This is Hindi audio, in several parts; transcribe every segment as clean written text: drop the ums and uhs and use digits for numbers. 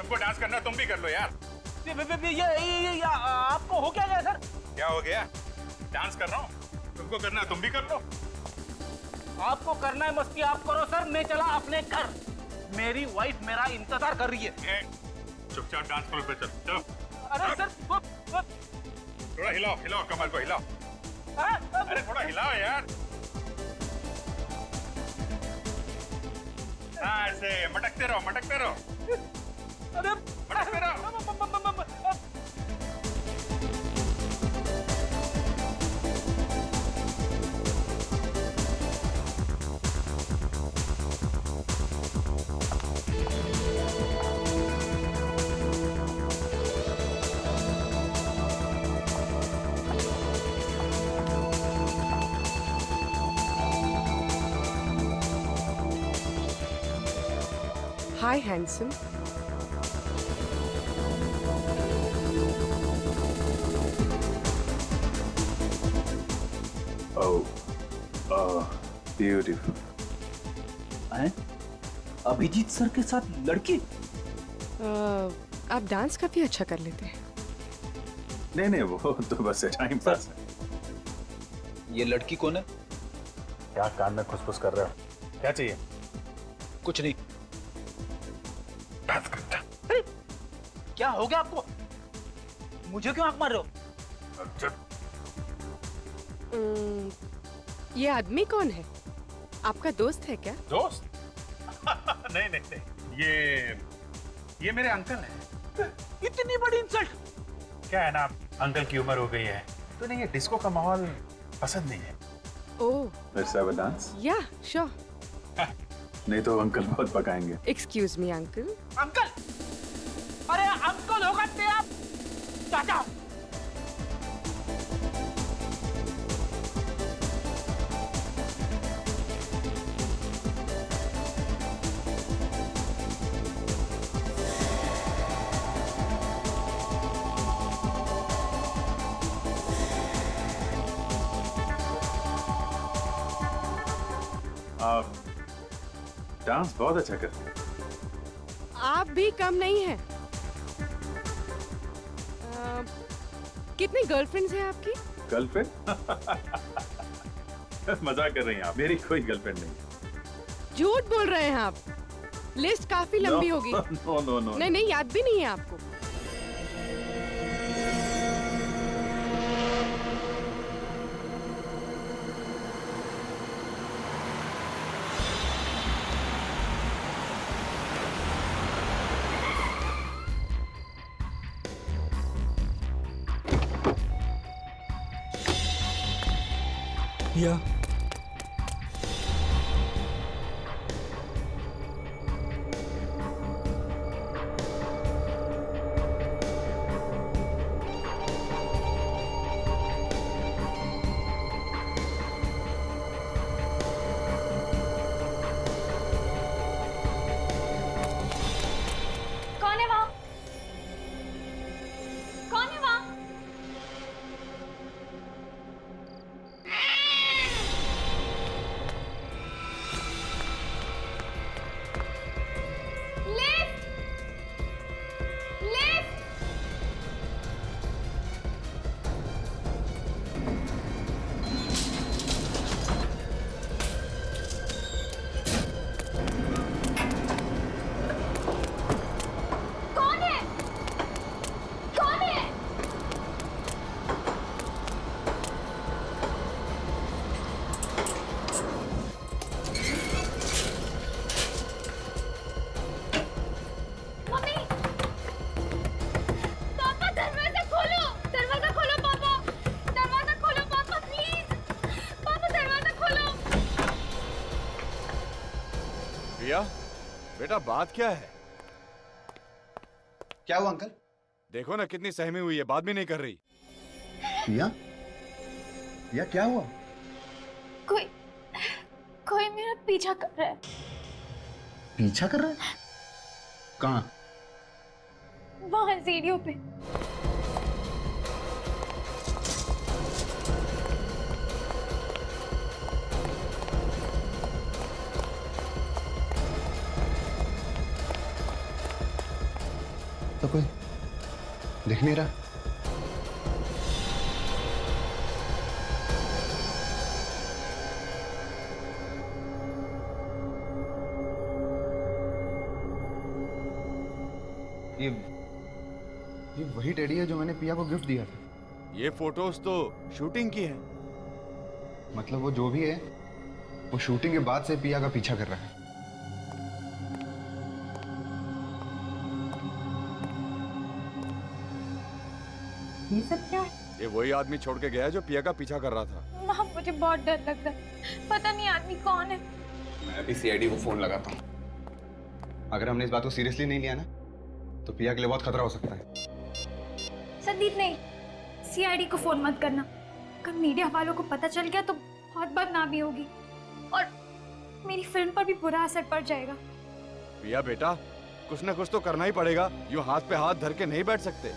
तुमको डांस करना तुम भी कर लो यार। ये आपको हो क्या गया सर? क्या हो गया? डांस कर रहा हूँ, तुमको करना तुम भी कर लो। आपको करना है मस्ती आप करो सर, मैं चला अपने घर। मेरी वाइफ मेरा इंतजार कर रही है। चुपचाप डांस फ्लोर पे चल। चलो। अरे सर थोड़ा हिलाओ हिलाओ, कमर को हिलाओ। अरे थोड़ा हिलाओ यार। हाँ ऐसे मटकते रहो मटकते रहो। अरे मटकते रहो। Hi, handsome. Oh, beautiful. हैं? अभिजीत सर के साथ लड़की? आप डांस काफी अच्छा कर लेते हैं। नहीं नहीं, वो तो बस टाइम पास है। ये लड़की कौन है? क्या कान में खुसफुस कर रहे हो? क्या चाहिए? कुछ नहीं। डांस करता। अरे क्या हो गया आपको? मुझे क्यों आंख मार रहे हो? ये आदमी कौन है? आपका दोस्त है क्या? दोस्त? नहीं नहीं नहीं, ये मेरे अंकल हैं। इतनी बड़ी इंसल्ट! क्या है ना, अंकल की उम्र हो गई है तो नहीं, ये डिस्को का माहौल पसंद नहीं है। ओह, Let's have a dance? या श्योर। नहीं तो अंकल बहुत पकाएंगे। Excuse me uncle. अंकल! अरे अंकल होगा तेरा चाचा! आप डांस बहुत अच्छा करते हैं। आप भी कम नहीं है। कितनी गर्लफ्रेंड्स हैं आपकी? गर्लफ्रेंड? मजाक कर रही हैं आप? मेरी कोई गर्लफ्रेंड नहीं है। झूठ बोल रहे हैं आप। लिस्ट काफी लंबी होगी। No no no. नहीं नहीं, याद भी नहीं है आपको। या कौन है वहाँ? कौन है वहाँ? लिफ्ट! लिफ्ट! कौन है? कौन है? मम्मी! पापा दरवाजा खोलो! दरवाजा खोलो पापा! दरवाजा खोलो पापा प्लीज! पापा दरवाजा खोलो! रिया, बेटा बात क्या है? क्या हुआ अंकल? देखो ना कितनी सहमी हुई है, बात भी नहीं कर रही। या क्या हुआ? कोई कोई मेरा पीछा कर रहा है। पीछा कर रहा है? कहाँ? वहां सीढ़ियों पे। तो कोई दिख नहीं रहा। ये वही टेडी है जो मैंने पिया को गिफ्ट दिया था। ये फोटोज तो शूटिंग की है। मतलब वो जो भी है वो शूटिंग के बाद से पिया का पीछा कर रहा है। ये सब क्या है? ये वही आदमी छोड़ के गया है जो पिया का पीछा कर रहा था। माँ मुझे बहुत डर लग रहा है, पता नहीं आदमी कौन है। मैं अभी सीआईडी को फोन लगाता हूँ। अगर हमने इस बात को सीरियसली नहीं लिया ना तो पिया के लिए बहुत खतरा हो सकता है। संदीप नहीं, सीआईडी को फोन मत करना। अगर मीडिया वालों को पता चल गया तो बहुत बदनामी होगी और मेरी फिल्म पर भी बुरा असर पड़ जाएगा। पिया बेटा, कुछ ना कुछ तो करना ही पड़ेगा। यूं हाथ पे हाथ धर के नहीं बैठ सकते।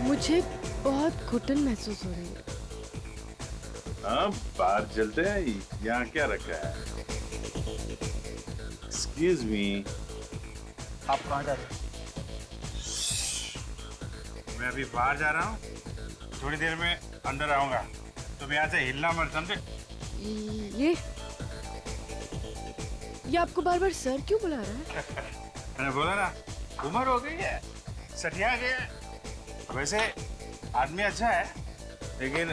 मुझे बहुत घुटन महसूस हो रही है। हाँ, बाहर चलते हैं। यहाँ क्या रखा है? एक्सक्यूज मी, आप कहाँ जा रहे हैं? मैं अभी बाहर जा रहा हूँ, थोड़ी देर में अंदर आऊंगा। तुम यहाँ से हिलना मत, समझे? ये आपको बार बार सर क्यों बुला रहा है? मैंने बोला ना, उम्र हो गई है, सठिया गया है। वैसे आदमी अच्छा है, लेकिन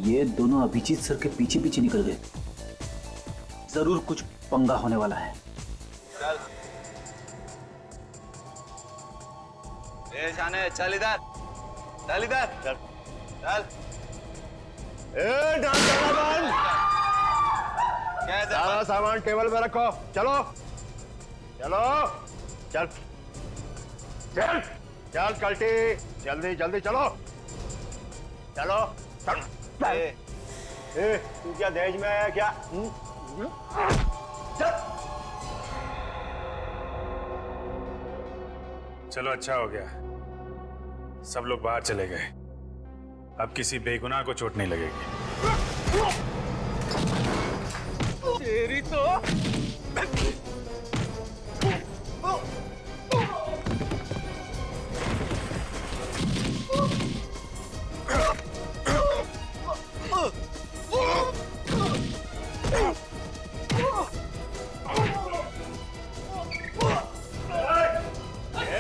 ये दोनों अभिजीत सर के पीछे पीछे निकल गए। जरूर कुछ पंगा होने वाला है। शाने चल इधर, चल इधर, चल चल। डांस करना बंद। सारा सामान टेबल पे रखो। चलो चलो चल चल चल कल्टी, जल्दी जल्दी चलो चलो चल। तू क्या दहेज में आया क्या? चल। चलो अच्छा हो गया, सब लोग बाहर चले गए। अब किसी बेगुनाह को चोट नहीं लगेगी। तेरी तो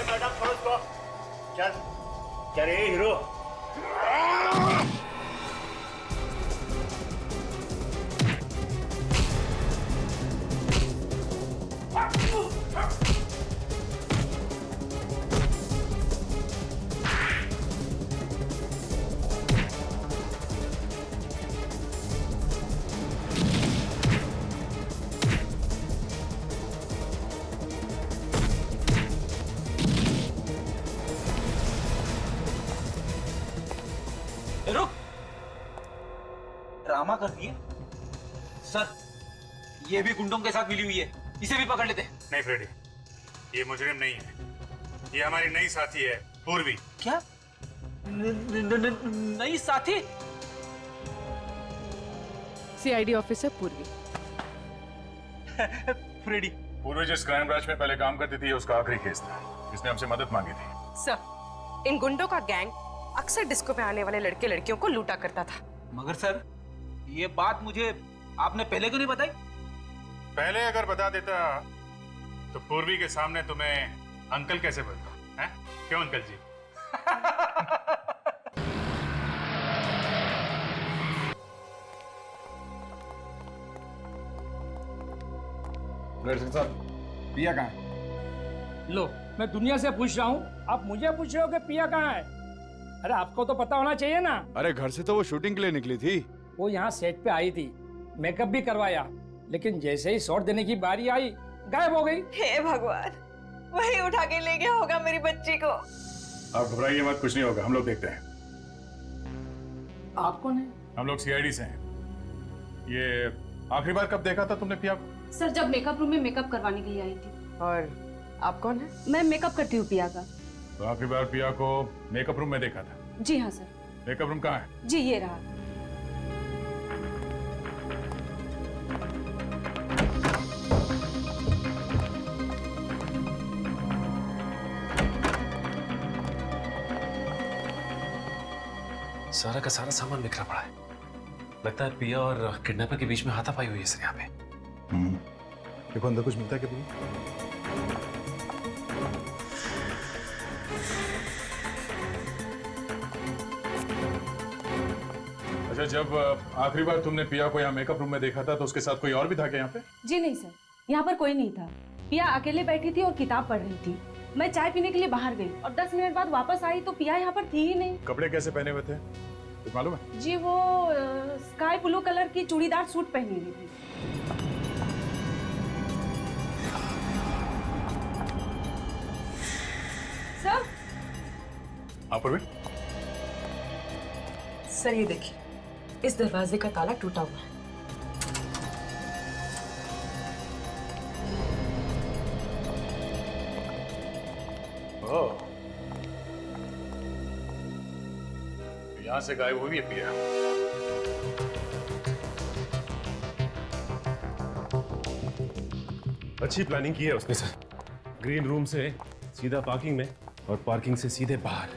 मैडम फर्स्ट को चल चल रे हीरो। रुक, ड्रामा कर दिए सर। ये भी गुंडों के साथ मिली हुई है, इसे भी पकड़ लेते। नहीं फ्रेडी, ये मुजरिम नहीं है, ये हमारी नई साथी है पूर्वी। क्या? नई साथी? सीआईडी ऑफिसर पूर्वी। फ्रेडी। पूर्वी जिस क्राइम ब्रांच में पहले काम करती थी, उसका आखिरी केस था। इसने हमसे मदद मांगी थी। सर, इन गुंडों का गैंग अक्सर डिस्को पे आने वाले लड़के लड़कियों को लूटा करता था। मगर सर, ये बात मुझे आपने पहले क्यों नहीं बताई? पहले अगर बता देता तो पूर्वी के सामने तुम्हें अंकल कैसे बोलता है? क्यों अंकल जी? साहब, पिया कहाँ है? लो, मैं दुनिया से पूछ रहा हूँ, आप मुझे पूछ रहे हो कि पिया कहाँ है? अरे आपको तो पता होना चाहिए ना। अरे घर से तो वो शूटिंग के लिए निकली थी। वो यहाँ सेट पे आई थी, मेकअप भी करवाया, लेकिन जैसे ही शॉट देने की बारी आई गायब हो गई। हे भगवान, वही उठा के ले गया होगा मेरी बच्ची को। आप घबराइए मत, कुछ नहीं होगा, हम लोग देखते हैं। आप कौन है? हम लोग सीआईडी से हैं। ये आखिरी बार कब देखा था तुमने पिया को? सर जब मेकअप रूम में मेकअप करवाने के लिए आई थी। और आप कौन है? मैं मेकअप करती हूँ पिया का। तो आखिरी बार पिया को मेकअप रूम में देखा था? जी हाँ सर। मेकअप रूम कहाँ है? जी ये रहा। सारा का सारा सामान बिखरा पड़ा है। लगता है पिया और किडनैपर के बीच में हाथापाई हुई है सर यहाँ पे। देखो अंदर कुछ मिलता है क्या पिया? अच्छा, जब आखिरी बार तुमने पिया को यहाँ मेकअप रूम में देखा था तो उसके साथ कोई और भी था क्या यहाँ पे? जी नहीं सर, यहाँ पर कोई नहीं था। पिया अकेले बैठी थी और किताब पढ़ रही थी। मैं चाय पीने के लिए बाहर गई और 10 मिनट बाद वापस आई तो पिया यहाँ पर थी ही नहीं। कपड़े कैसे पहने हुए थे कुछ मालूम है? जी वो स्काई ब्लू कलर की चूड़ीदार सूट पहनी हुई थी। सर आप भी? सर ये देखिए, इस दरवाजे का ताला टूटा हुआ है। ओह, यहाँ से गायब हुई है पिया। अच्छी प्लानिंग की है उसने सर। ग्रीन रूम से सीधा पार्किंग में और पार्किंग से सीधे बाहर।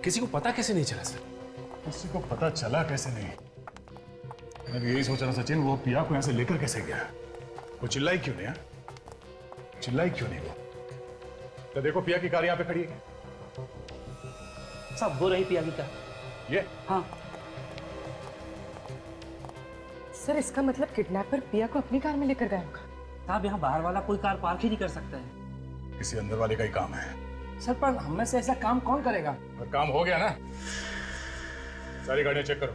किसी को पता कैसे नहीं चला सर? किसी को पता चला कैसे नहीं? मैं भी यही सोच रहा सचिन, वो पिया को यहाँ से लेकर कैसे गया? वो चिल्लाई क्यों नहीं? चिल्लाई क्यों नहीं वो? तो देखो पिया की कार यहाँ पे खड़ी है। सब हो रही पिया की कार। ये? हाँ सर इसका मतलब किडनैपर पिया को अपनी कार में लेकर गया होगा। साहब यहाँ बाहर वाला कोई कार पार्क ही नहीं कर सकता है। किसी अंदर वाले का ही काम है। सर पर हम में से ऐसा काम कौन करेगा? और काम हो गया ना? सारी गाड़ियां चेक करो,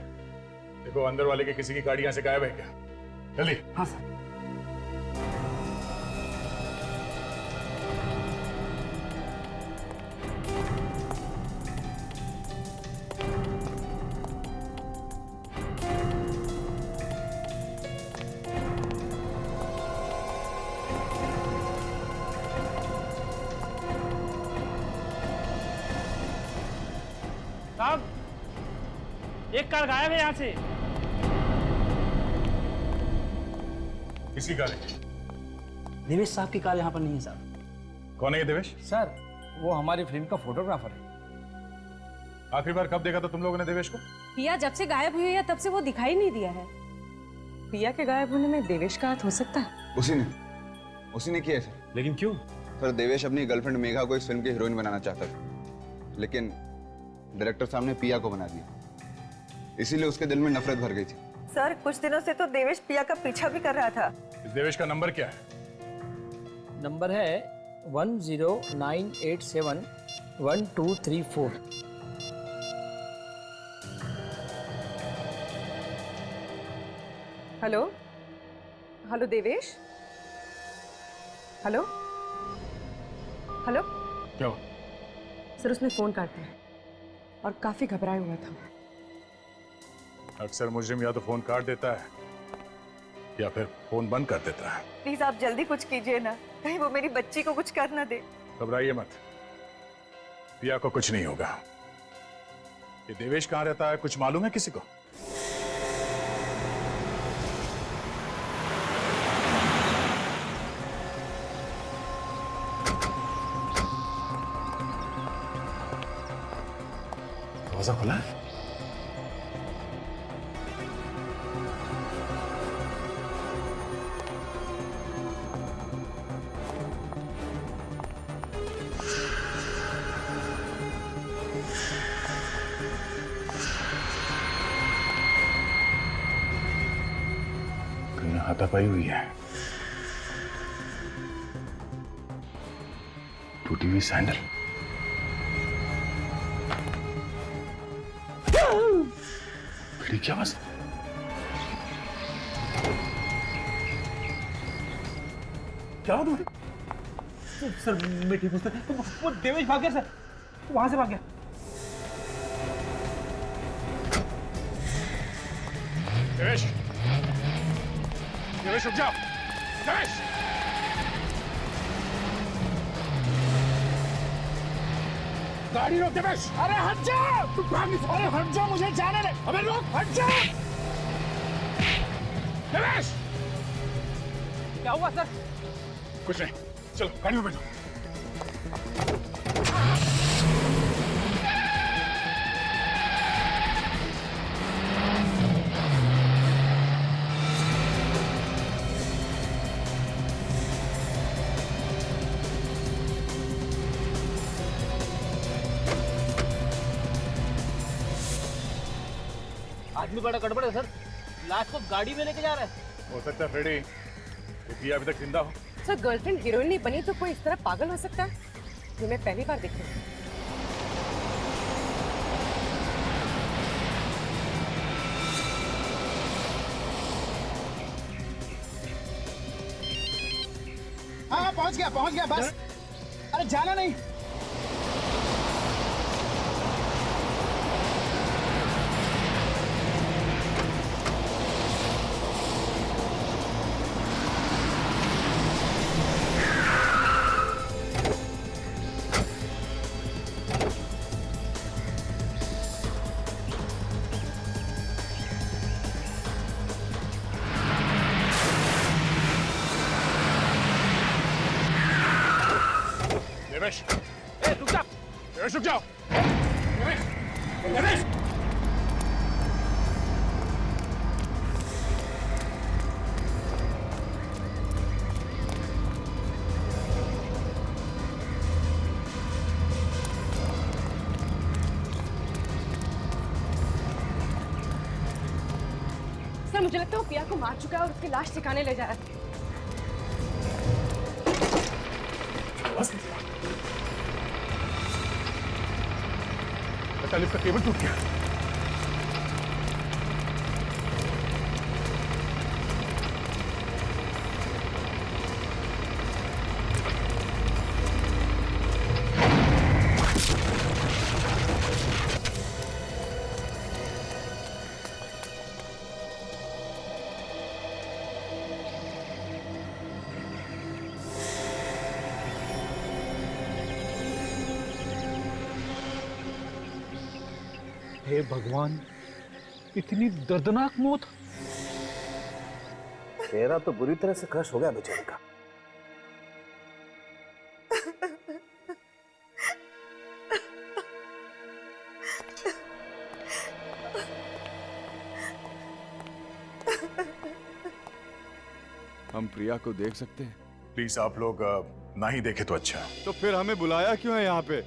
देखो अंदर वाले की किसी की गाड़ी यहाँ से गायब है क्या? जल्दी। हाँ सर। साहब एक कार गायब है यहाँ से। किसकी कार है? देवेश साहब की कार यहाँ पर नहीं है साहब। कौन है ये देवेश? सर वो हमारी फिल्म का फोटोग्राफर है। आखिरी बार कब देखा था तुम लोगों ने देवेश को? पिया जब से गायब हुई है तब से वो दिखाई नहीं दिया है। पिया के गायब होने में देवेश का हाथ हो सकता है? उसी ने किया है सर। लेकिन क्यों? सर देवेश अपनी गर्लफ्रेंड मेघा को इस फिल्म की हीरोइन बनाना चाहता था, लेकिन डायरेक्टर साहब ने पिया को बना दिया, इसीलिए उसके दिल में नफरत भर गई थी। सर कुछ दिनों से तो देवेश पिया का पीछा भी कर रहा था। इस देवेश का नंबर क्या है? नंबर है 109871234। Hello hello Devesh, hello hello. क्या हुआ? सर उसने फोन काट दिया और काफी घबराया हुआ था। अक्सर मुजरिम या तो फोन काट देता है या फिर फोन बंद कर देता है। प्लीज आप जल्दी कुछ कीजिए ना, कहीं वो मेरी बच्ची को कुछ कर ना दे। घबराइए मत, पिया को कुछ नहीं होगा। ये देवेश कहाँ रहता है कुछ मालूम है किसी को? दरवाजा खुला है? हाथापाई हुई है। टूटी हुई सैंडल। खिड़की की आवाज। क्या हुआ? सर मैं ठीक हूँ सर। वो देवेश भाग गया सर, वहां से भाग गया। देवेश, देवेश रुक जाओ, देवेश। गाड़ी रोक देवेश। अरे हट जा, तू भाग नहीं। अरे हट जा, मुझे जाने दे। अबे रोक, हट जा। देवेश, क्या हुआ सर? कुछ नहीं, चलो गाड़ी में बैठो। आदमी बड़ा गड़बड़ है सर, लाश को गाड़ी में लेके जा रहा है। हो सकता है फ्रेडी ये पिया अभी तक जिंदा हो। सर गर्लफ्रेंड हीरोइन नहीं बनी तो कोई इस तरह पागल हो सकता है? ये मैं पहली बार देख रही हूँ। हाँ पहुंच गया बस। अरे जाना नहीं। देवेश, रुक जा। देवेश रुक जाओ। देवेश, देवेश। सर मुझे लगता है वो पिया को मार चुका है और उसकी लाश ठिकाने ले जा रहा है। लिफ्ट का केबल टूट गया। हे भगवान, इतनी दर्दनाक मौत। चेहरा तो बुरी तरह से क्रश हो गया बेचारे का। हम प्रिया को देख सकते हैं? प्लीज आप लोग ना ही देखे तो अच्छा। तो फिर हमें बुलाया क्यों है यहाँ पे?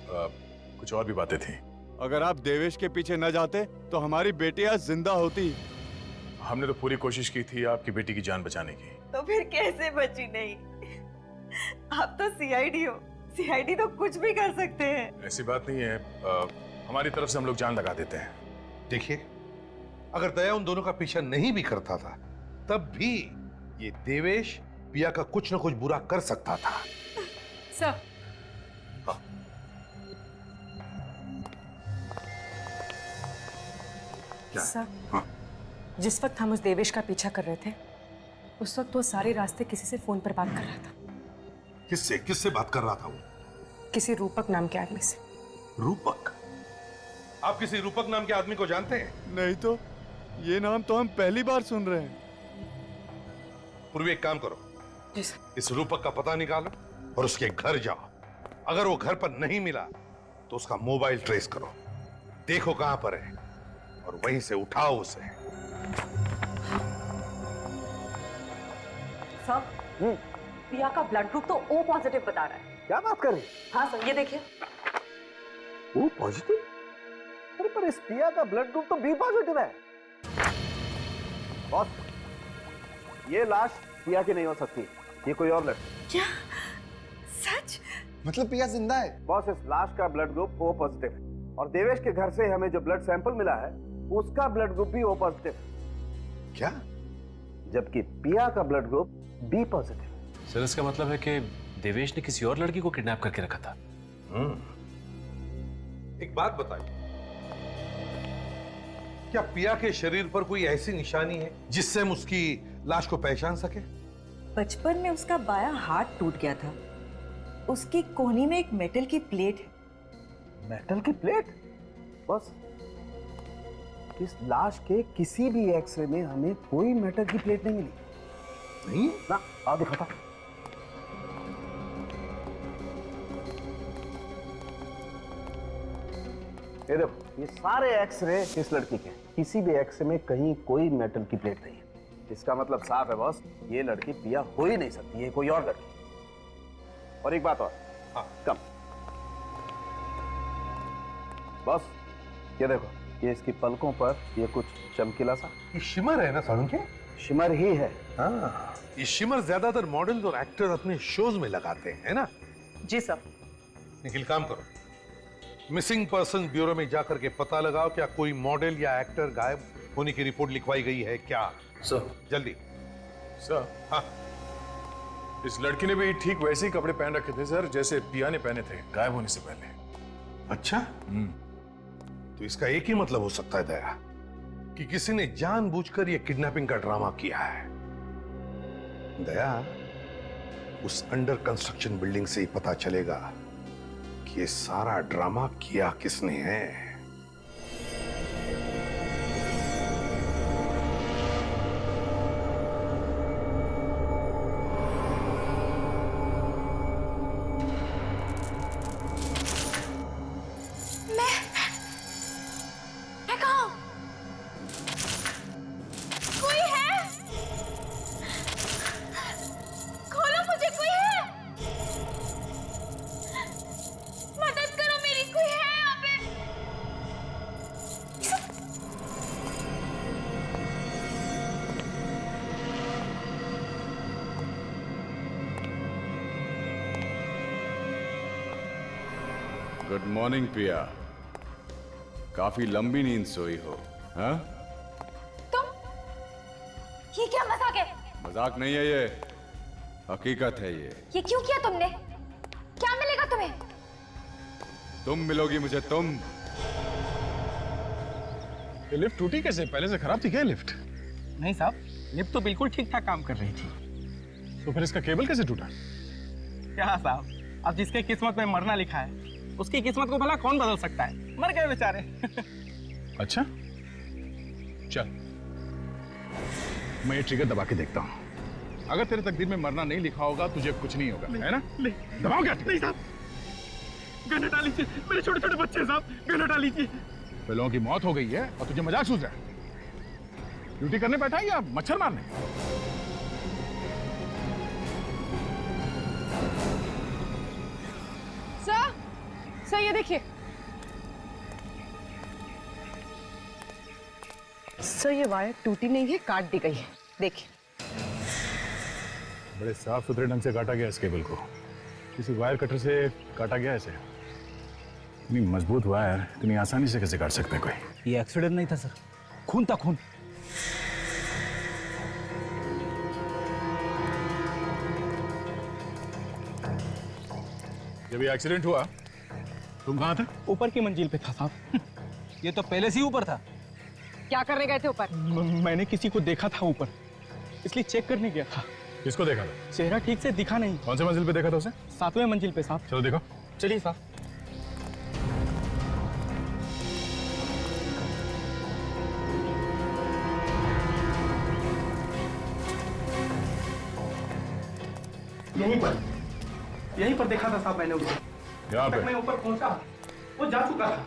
कुछ और भी बातें थी। अगर आप देवेश के पीछे न जाते तो हमारी बेटी आज जिंदा होती। हमने तो पूरी कोशिश की थी आपकी बेटी की जान बचाने की। तो फिर कैसे बची नहीं? आप तो सीआईडी हो, सीआईडी तो कुछ भी कर सकते हैं। ऐसी बात नहीं है, हमारी तरफ से हम लोग जान लगा देते हैं। देखिए, अगर दया उन दोनों का पीछा नहीं भी करता था तब भी ये देवेश पिया का कुछ न कुछ बुरा कर सकता था। सर सर, जिस वक्त हम उस देवेश का पीछा कर रहे थे उस वक्त वो सारे रास्ते किसी से फोन पर बात कर रहा था। किससे किससे बात कर रहा था वो? किसी रूपक नाम के आदमी से। रूपक? आप किसी रूपक नाम के आदमी को जानते हैं? नहीं तो, ये नाम तो हम पहली बार सुन रहे हैं। पूर्वी एक काम करो, जी सर। इस रूपक का पता निकालो और उसके घर जाओ। अगर वो घर पर नहीं मिला तो उसका मोबाइल ट्रेस करो, देखो कहां पर है और वहीं से उठाओ उसे। सर, पिया का ब्लड ग्रुप तो O पॉजिटिव बता रहा है। क्या बात कर रही? हाँ सर, ये देखिए। O positive? अरे पर इस पिया का ब्लड ग्रुप तो B पॉजिटिव है। बॉस, ये लाश पिया की नहीं हो सकती, ये कोई और लड़की। क्या? सच? मतलब पिया जिंदा है? बॉस, इस लाश का ब्लड ग्रुप O पॉजिटिव है और देवेश के घर से हमें जो ब्लड सैंपल मिला है उसका ब्लड ग्रुप भी O पॉजिटिव है। क्या? जबकि पिया का blood group B positive. Sir इसका मतलब है कि देवेश ने किसी और लड़की को किडनैप करके रखा था। एक बात बताइए, क्या पिया के शरीर पर कोई ऐसी निशानी है जिससे हम उसकी लाश को पहचान सके? बचपन में उसका बायां हाथ टूट गया था। उसकी कोहनी में एक मेटल की प्लेट है। मेटल की प्लेट? बस इस लाश के किसी भी एक्सरे में हमें कोई मेटल की प्लेट नहीं मिली। नहीं ना, आओ दिखाता। ये देखो, ये सारे एक्सरे इस लड़की के, किसी भी एक्सरे में कहीं कोई मेटल की प्लेट नहीं है। इसका मतलब साफ है बॉस, ये लड़की पिया हो ही नहीं सकती, ये कोई और लड़की। और एक बात और, हाँ कम बॉस, ये देखो, ये इसकी पलकों पर ये कुछ चमकीला सा, ये शिमर है ना सारुण के? शिमर ही है। हाँ, ये शिमर ज्यादातर मॉडल और एक्टर अपने शोज में लगाते हैं, है ना? जी सर। निखिल, काम करो, मिसिंग पर्सन ब्यूरो में जाकर के पता लगाओ क्या कोई मॉडल या एक्टर गायब होने की रिपोर्ट लिखवाई गई है क्या? सर। जल्दी। सर। हाँ। इस लड़की ने भी ठीक वैसे ही कपड़े पहन रखे थे सर, जैसे पिया ने पहने थे गायब होने से पहले। अच्छा? तो इसका एक ही मतलब हो सकता है दया, कि किसी ने जानबूझकर यह किडनैपिंग का ड्रामा किया है। दया, उस अंडर कंस्ट्रक्शन बिल्डिंग से ही पता चलेगा कि ये सारा ड्रामा किया किसने है। गुड मॉर्निंग पिया, काफी लंबी नींद सोई हो, हाँ? तुम? ये क्या मजाक है? मजाक नहीं है ये, हकीकत है ये क्यों किया तुमने? क्या मिलेगा तुम्हें? तुम मिलोगी मुझे, तुम। ये लिफ्ट टूटी कैसे? पहले से खराब थी क्या लिफ्ट? नहीं साहब, लिफ्ट तो बिल्कुल ठीक ठाक काम कर रही थी। तो फिर इसका केबल कैसे टूटा? क्या साहब, अब जिसके किस्मत में मरना लिखा है उसकी किस्मत को भला कौन बदल सकता है? मर गए बेचारे। अच्छा, चल मैं ये ट्रिगर दबा के देखता हूं। अगर तेरे तकदीर में मरना नहीं लिखा होगा, तुझे कुछ नहीं होगा, है ना? नहीं। दबाओ क्या? नहीं साहब, गन हटा लीजिए, मेरे छोटे छोटे बच्चे साहब, गन हटा लीजिए। तो लोगों की मौत हो गई है और तुझे मजाक सूझ रहा है? ड्यूटी करने बैठा है या मच्छर मारने? सर ये देखिए। सर ये वायर टूटी नहीं है, काट दी गई है, देखिए। बड़े साफ सुथरे ढंग से काटा गया इस केबल को, किसी वायर कटर से काटा गया ऐसे। इतनी मजबूत वायर इतनी आसानी से कैसे काट सकते हैं कोई? ये एक्सीडेंट नहीं था सर, खून था, खून। जब ये एक्सीडेंट हुआ तुम कहाँ थे? ऊपर की मंजिल पे था साहब। ये तो पहले से ही ऊपर था। क्या करने गए थे ऊपर? मैंने किसी को देखा था ऊपर, इसलिए चेक करने गया था। किसको देखा था? चेहरा ठीक से दिखा नहीं। कौन से मंजिल पे देखा था उसे? 7वें मंजिल पे साहब। चलो देखो। चलिए साहब। यहीं पर देखा था साहब मैंने उसे। यहाँ पे? मैं ऊपर पहुंचा, वो जा चुका था।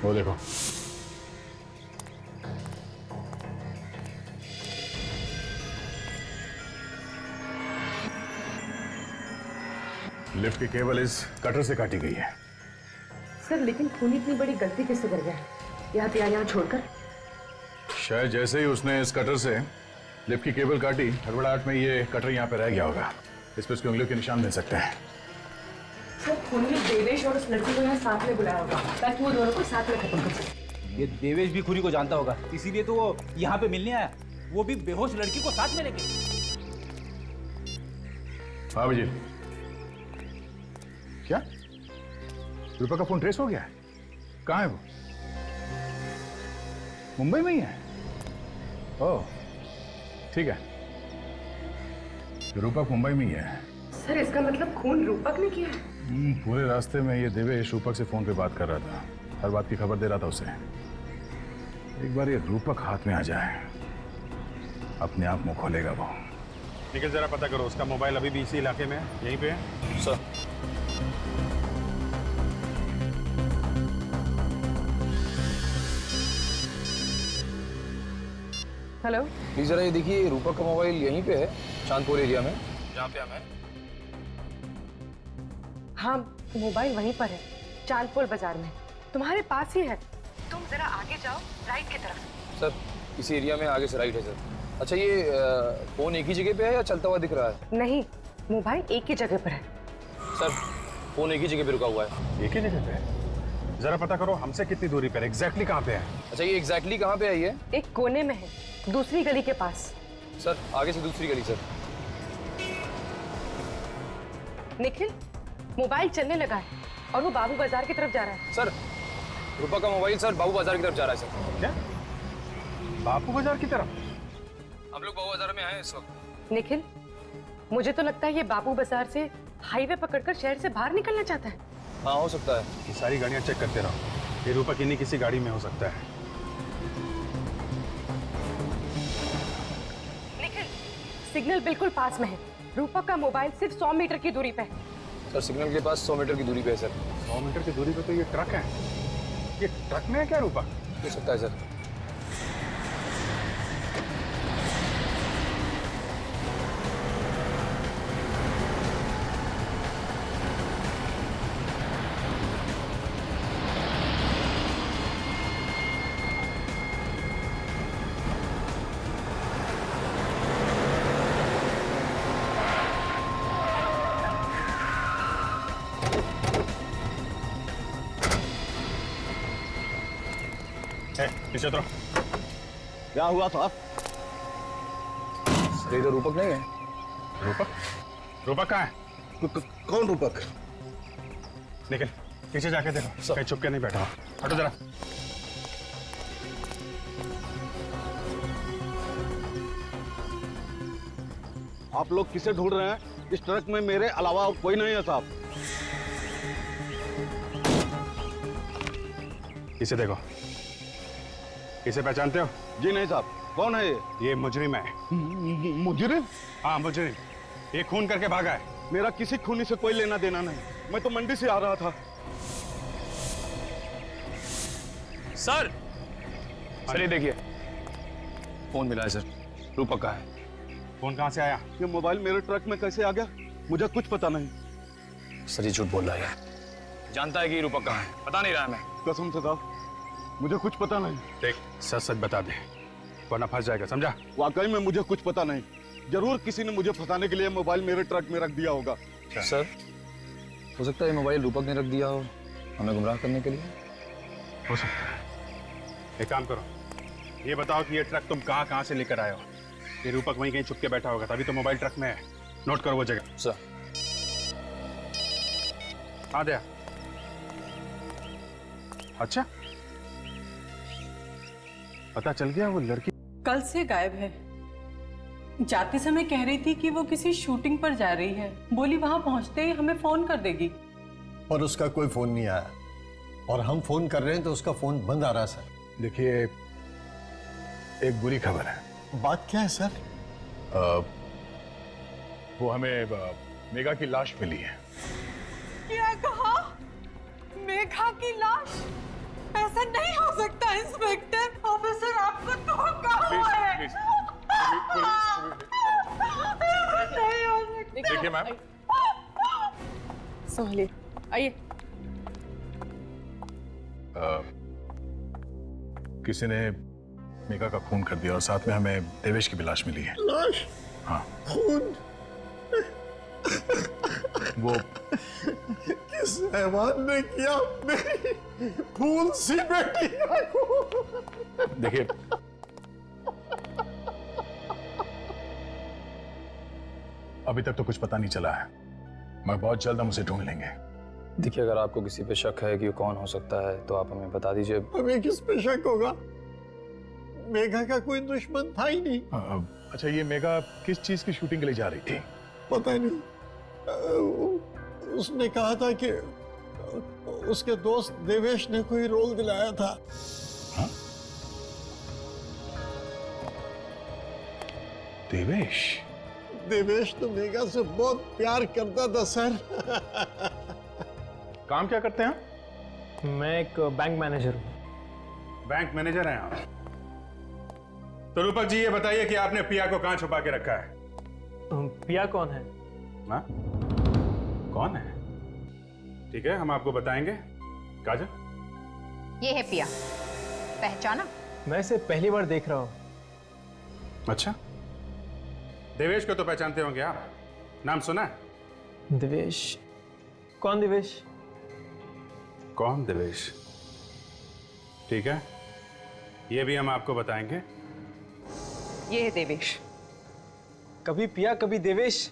वो देखो। लिफ्ट की केबल इस कटर से काटी गई है। सर लेकिन खून इतनी बड़ी गलती कैसे कर गया? यहाँ छोड़कर? शायद जैसे ही उसने इस कटर से लिफ्ट की केबल काटी, हड़बड़ाहट में ये कटर यहाँ पे रह गया होगा। इस पर उसकी उंगलियों के निशान मिल सकते हैं। सर उन्होंने देवेश और उस लड़की को यहाँ साथ में बुलाया होगा ताकि वो दोनों को साथ में खत्म कर सके। ये देवेश भी खुरी को जानता होगा, इसीलिए तो वो यहाँ पे मिलने आया, वो भी बेहोश लड़की को साथ में लेके। हाँ विजय, क्या रूपा का फोन ट्रेस हो गया है? कहाँ है वो? मुंबई में ही है? ओह ठीक है, रूपक मुंबई में ही है। सर इसका मतलब खून रूपक ने किया है? पूरे रास्ते में ये देवेश रूपक से फोन पे बात कर रहा था, हर बात की खबर दे रहा था उसे। एक बार ये रूपक हाथ में आ जाए, अपने आप मुंह खोलेगा वो। निखिल जरा पता करो, उसका मोबाइल अभी भी इसी इलाके में है, यहीं पे है? सर हेलो, प्लीज जरा ये देखिए, रूपक का मोबाइल यहीं पे है, चांदपुर एरिया में, जहाँ पे हम हैं। हाँ मोबाइल वहीं पर है, चांदपुर बाजार में, तुम्हारे पास ही है। तुम जरा आगे जाओ, राइट की तरफ। सर इसी एरिया में आगे से राइट है सर। अच्छा ये फोन एक ही जगह पे है या चलता हुआ दिख रहा है? नहीं, मोबाइल एक ही जगह पर है। सर फोन एक ही जगह पे रुका हुआ है। एक ही जगह पे है? जरा पता करो हमसे कितनी दूरी पर, एग्जैक्टली कहाँ पे है? अच्छा ये एग्जैक्टली कहाँ पे है ये? एक कोने में है, दूसरी गली के पास। सर आगे से दूसरी गली सर। निखिल, मोबाइल चलने लगा है और वो बाबू बाजार की तरफ जा रहा है। सर रूपा का मोबाइल सर बाबू बाजार की तरफ जा रहा है सर। क्या? बापू बाजार की तरफ? हम लोग बाबू बाजार में आए इस वक्त। निखिल, मुझे तो लगता है ये बाबू बाजार से हाईवे पकड़कर शहर से बाहर निकलना चाहता है। हाँ हो सकता है। ये सारी गाड़ियां चेक करते रहो, ये रूपक इन्हीं किसी गाड़ी में हो सकता है। निखिल, सिग्नल बिल्कुल पास में है, रूपक का मोबाइल सिर्फ 100 मीटर की दूरी पे है। सर सिग्नल के पास 100 मीटर की दूरी पे है सर। 100 मीटर की दूरी पे तो ये ट्रक है, ये ट्रक में है क्या रूपक? हो सकता है सर। पीछे उतरो। क्या हुआ साहब? सर ये तो रूपक नहीं है। रूपक? रूपक कहाँ है? कौन रूपक? निकल, पीछे जाके देखो, कहीं छुप के नहीं बैठा हो। हटो जरा। आप लोग किसे ढूंढ रहे हैं? इस ट्रक में मेरे अलावा और कोई नहीं है साहब। इसे देखो, इसे पहचानते हो? जी नहीं साहब। कौन है ये? ये मुजरिम है। मुजरिम? हाँ मुजरिम, ये खून करके भागा है। मेरा किसी खूनी से कोई लेना देना नहीं, मैं तो मंडी से आ रहा था। सर सर ये देखिए, फोन मिला है सर, रूपक का है। फोन कहाँ से आया? ये मोबाइल मेरे ट्रक में कैसे आ गया, मुझे कुछ पता नहीं। सर ये झूठ बोल रहा है, जानता है कि ये रूपक कहाँ है, पता नहीं रहा मैं। कसम से साहब मुझे कुछ पता नहीं। देख सच सच बता दे, वरना फंस जाएगा, समझा? वाकई में मुझे कुछ पता नहीं, जरूर किसी ने मुझे फंसाने के लिए मोबाइल मेरे ट्रक में रख दिया होगा। सर हो सकता है ये मोबाइल रूपक ने रख दिया हो हमें गुमराह करने के लिए। हो सकता है। एक काम करो, ये बताओ कि ये ट्रक तुम कहाँ कहाँ से लेकर आए हो? ये रूपक वहीं कहीं छुप के बैठा होगा, तभी तो मोबाइल ट्रक में है। नोट करो वो जगह। सर हाँ दया। अच्छा, पता चल गया वो लड़की कल से गायब है। जाते समय कह रही थी कि वो किसी शूटिंग पर जा रही है, बोली वहां पहुंचते ही हमें फोन कर देगी। पर उसका कोई फोन नहीं आया और हम फोन कर रहे हैं तो उसका फोन बंद आ रहा है सर। देखिए, एक बुरी खबर है। बात क्या है सर? वो हमें मेघा की लाश मिली है। क्या कहा? मेघा की लाश? ऐसा नहीं हो सकता इंस्पेक्टर। ऑफिसर आपको धोखा हुआ है। नहीं हो सकता। देखिए मैम, संभलिए, आइए। किसी ने मेघा का खून कर दिया और साथ में हमें देवेश की भी लाश मिली है। लाश? हाँ। खून? वो किस हैवान ने किया मेरी फूल सी बेटी को? देखिए, अभी तक तो कुछ पता नहीं चला है, मगर बहुत जल्द हम उसे ढूंढ लेंगे। देखिए, अगर आपको किसी पे शक है कि वो कौन हो सकता है तो आप हमें बता दीजिए। हमें किस पे शक होगा? मेघा का कोई दुश्मन था ही नहीं। अच्छा, ये मेघा किस चीज की शूटिंग के लिए जा रही थी? पता नहीं, उसने कहा था कि उसके दोस्त देवेश ने कोई रोल दिलाया था। हाँ? देवेश? देवेश तो मेघा से बहुत प्यार करता था सर। काम क्या करते हैं? मैं एक बैंक मैनेजर हूँ। बैंक मैनेजर हैं आप? तो रूपक जी, ये बताइए कि आपने पिया को कहां छुपा के रखा है? पिया कौन है? हाँ? कौन है? ठीक है, हम आपको बताएंगे। काजल, ये है पिया, पहचाना? मैं इसे पहली बार देख रहा हूँ। अच्छा, देवेश को तो पहचानते होंगे आप, नाम सुना है? देवेश? कौन देवेश? कौन देवेश? ठीक है, ये भी हम आपको बताएंगे। ये है देवेश। कभी पिया कभी देवेश,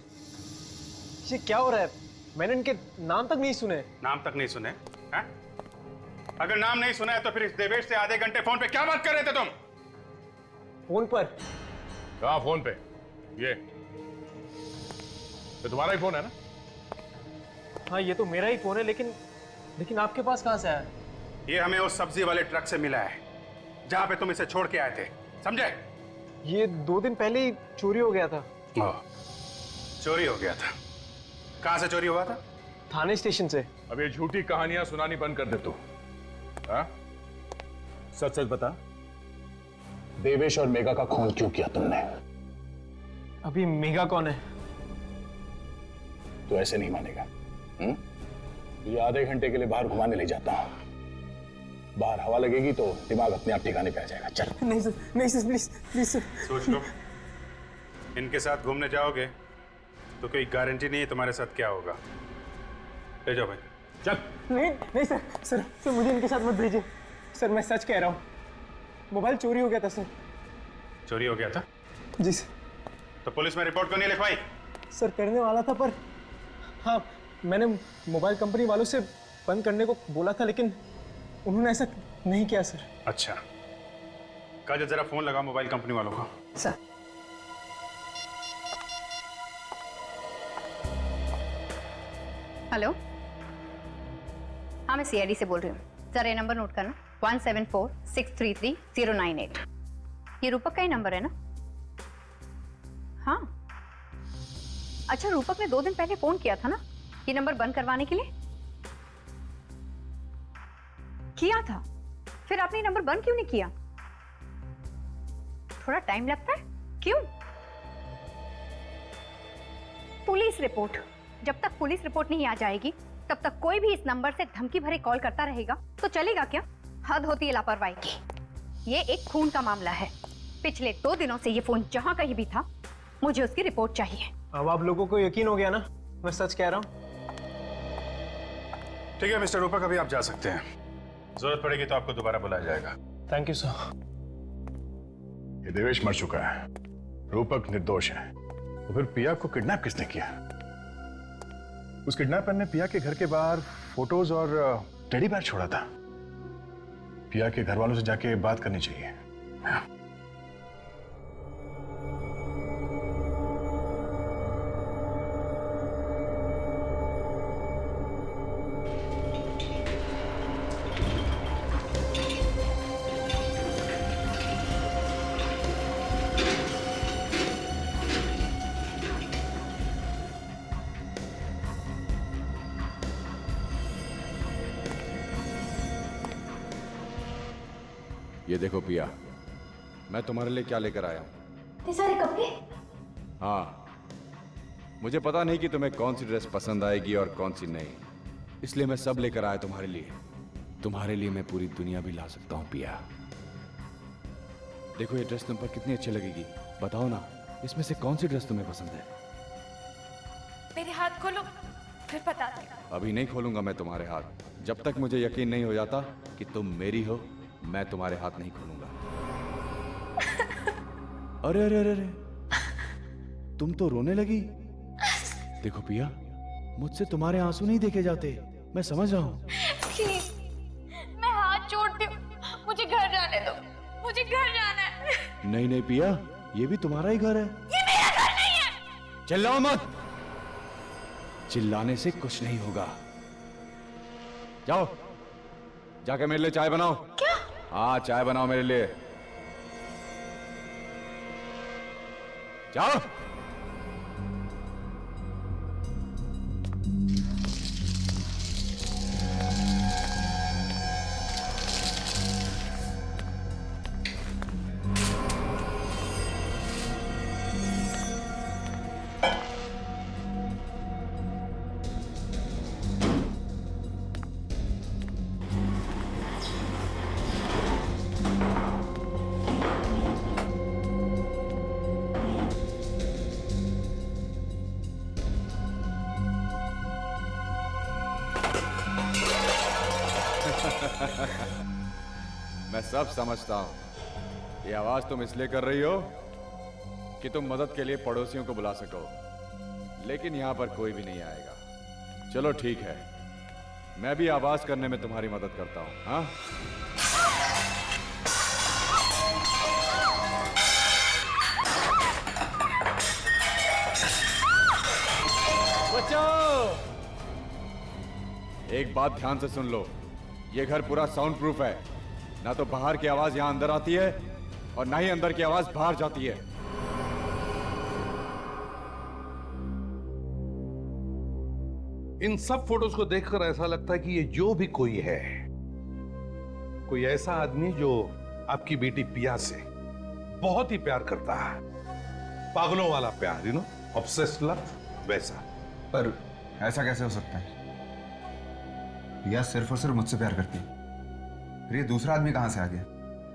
ये क्या हो रहा है? मैंने इनके नाम तक नहीं सुने। नाम तक नहीं सुने? हैं? अगर नाम नहीं सुना है तो फिर इस देवेश से आधे घंटे फोन पे क्या बात कर रहे थे तुम? फोन पर? कहाँ फोन पे? ये तुम्हारा ही फोन है ना? हाँ, ये तो मेरा ही फोन है, लेकिन आपके पास कहाँ से आया? ये हमें उस सब्जी वाले ट्रक से मिला है जहां पे तुम इसे छोड़ के आए थे, समझे? ये 2 दिन पहले ही चोरी हो गया था। चोरी हो गया था? कहां से चोरी हुआ था? थाने स्टेशन से। अब ये झूठी कहानियां सुनानी बंद कर दे तू। हाँ? सच सच बता, देवेश और मेघा का खून क्यों किया तुमने? अभी मेघा कौन है? तो ऐसे नहीं मानेगा। ये आधे घंटे के लिए बाहर घुमाने ले जाता हूं, बाहर हवा लगेगी तो दिमाग अपने आप ठिकाने पे आ जाएगा। चल। नहीं सर, नहीं सर, प्लीज प्लीज सर। सोच लो, इनके साथ घूमने जाओगे तो कोई गारंटी नहीं है तुम्हारे साथ क्या होगा। ले जाओ भाई, चल। नहीं नहीं सर, सर मुझे इनके साथ मत भेजिए सर, मैं सच कह रहा हूँ। मोबाइल चोरी हो गया था सर। चोरी हो गया था? जी सर। तो पुलिस में रिपोर्ट क्यों नहीं लिखवाई? सर करने वाला था, पर हाँ, मैंने मोबाइल कंपनी वालों से बंद करने को बोला था, लेकिन उन्होंने ऐसा नहीं किया सर। अच्छा, काजल जरा फोन लगा मोबाइल कंपनी वालों को। सर। हेलो, हाँ मैं सीआईडी से बोल रही हूँ। सर ये नंबर नोट करना, 1746333098। ये रूपक का ही नंबर है ना? हाँ। अच्छा, रूपक ने 2 दिन पहले फोन किया था ना ये नंबर बंद करवाने के लिए? किया था? फिर आपने ये नंबर बंद क्यों नहीं किया? थोड़ा टाइम लगता है, क्यों? पुलिस रिपोर्ट, जब तक पुलिस रिपोर्ट नहीं आ जाएगी तब तक कोई भी इस नंबर से धमकी भरे कॉल करता रहेगा तो चलेगा क्या? हद होती है लापरवाही की। ये एक खून का मामला है। पिछले 2 दिनों से ये फोन जहां कहीं भी था, मुझे उसकी रिपोर्ट चाहिए। अब आप लोगों को यकीन हो गया ना, मैं सच कह रहा हूँ। ठीक है मिस्टर रूपक, अभी आप जा सकते हैं। जरूरत पड़ेगी तो आपको दोबारा बुलाया जाएगा। Thank you sir. ये देवेश मर चुका है, रूपक निर्दोष है। तो फिर पिया को किडनैप किसने किया? उस किडनैपर ने पिया के घर के बाहर फोटोज और टेडी बेयर छोड़ा था। पिया के घर वालों से जाके बात करनी चाहिए। ये देखो पिया, मैं तुम्हारे लिए क्या लेकर आया हूं। ये सारे कपड़े? हाँ, मुझे पता नहीं कि तुम्हें कौन सी ड्रेस पसंद आएगी और कौन सी नहीं, इसलिए मैं सब लेकर आया तुम्हारे लिए। तुम्हारे लिए मैं पूरी दुनिया भी ला सकता हूं पिया। देखो ये ड्रेस तुम पर कितनी अच्छी लगेगी, बताओ ना इसमें से कौन सी ड्रेस तुम्हें पसंद है? मेरे हाथ खोलो, फिर बता देना। अभी नहीं खोलूंगा मैं तुम्हारे हाथ, जब तक मुझे यकीन नहीं हो जाता कि तुम मेरी हो। मैं तुम्हारे हाथ नहीं खोलूंगा। अरे अरे अरे अरे, तुम तो रोने लगी। देखो पिया, मुझसे तुम्हारे आंसू नहीं देखे जाते, मैं समझ रहा हूँ। प्लीज, मैं हाथ जोड़ती हूँ, मुझे घर जाने दो, मुझे घर जाना है। नहीं नहीं पिया, ये भी तुम्हारा ही घर है। ये मेरा घर नहीं है। चिल्लाओ मत। चिल्लाने से कुछ नहीं होगा। जाओ, जाके मेरे लिए चाय बनाओ। क्या? हाँ, चाय बनाओ मेरे लिए। जाओ। मैं सब समझता हूं। ये आवाज तुम इसलिए कर रही हो कि तुम मदद के लिए पड़ोसियों को बुला सको, लेकिन यहां पर कोई भी नहीं आएगा। चलो ठीक है, मैं भी आवाज करने में तुम्हारी मदद करता हूं। हाँ, बचाओ। एक बात ध्यान से सुन लो, ये घर पूरा साउंड प्रूफ है। ना तो बाहर की आवाज यहां अंदर आती है और ना ही अंदर की आवाज बाहर जाती है। इन सब फोटोज को देखकर ऐसा लगता है कि ये जो भी कोई है, कोई ऐसा आदमी जो आपकी बेटी पिया से बहुत ही प्यार करता है, पागलों वाला प्यार, यू नो, ऑब्सेस्ड लव, वैसा। पर ऐसा कैसे हो सकता है? पिया सिर्फ और सिर्फ मुझसे प्यार करती है, फिर ये दूसरा आदमी कहां से आ गया?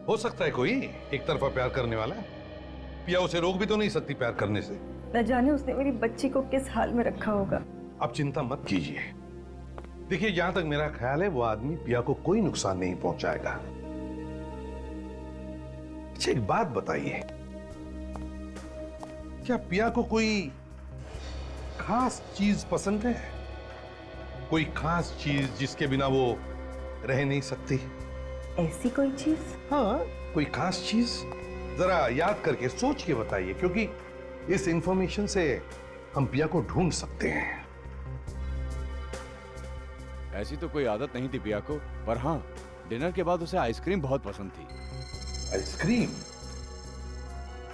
हो सकता है कोई एक तरफा प्यार करने वाला। पिया उसे रोक भी तो नहीं सकती प्यार करने से। न जाने उसने मेरी बच्ची को किस हाल में रखा होगा। आप चिंता मत कीजिए। देखिए, जहां तक मेरा ख्याल है, वो आदमी पिया को कोई नुकसान नहीं पहुंचाएगा। अच्छा, एक बात बताइए, क्या पिया को कोई खास चीज पसंद है? कोई खास चीज जिसके बिना वो रह नहीं सकती? ऐसी कोई चीज? हाँ, कोई खास चीज जरा याद करके सोच के बताइए, क्योंकि इस इंफॉर्मेशन से हम पिया को ढूंढ सकते हैं। ऐसी तो कोई आदत नहीं थी पिया को, पर हाँ, डिनर के बाद उसे आइसक्रीम बहुत पसंद थी। आइसक्रीम?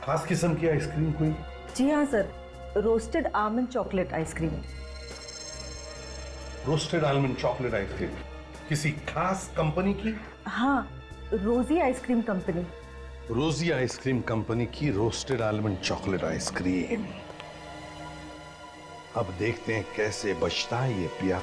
खास किस्म की आइसक्रीम कोई? जी हाँ sir, roasted almond chocolate ice cream. Roasted almond chocolate ice cream किसी खास कंपनी की? हाँ, रोजी आइसक्रीम कंपनी। रोजी आइसक्रीम कंपनी की रोस्टेड आलमंड चॉकलेट आइसक्रीम। अब देखते हैं कैसे बचता है ये पिया।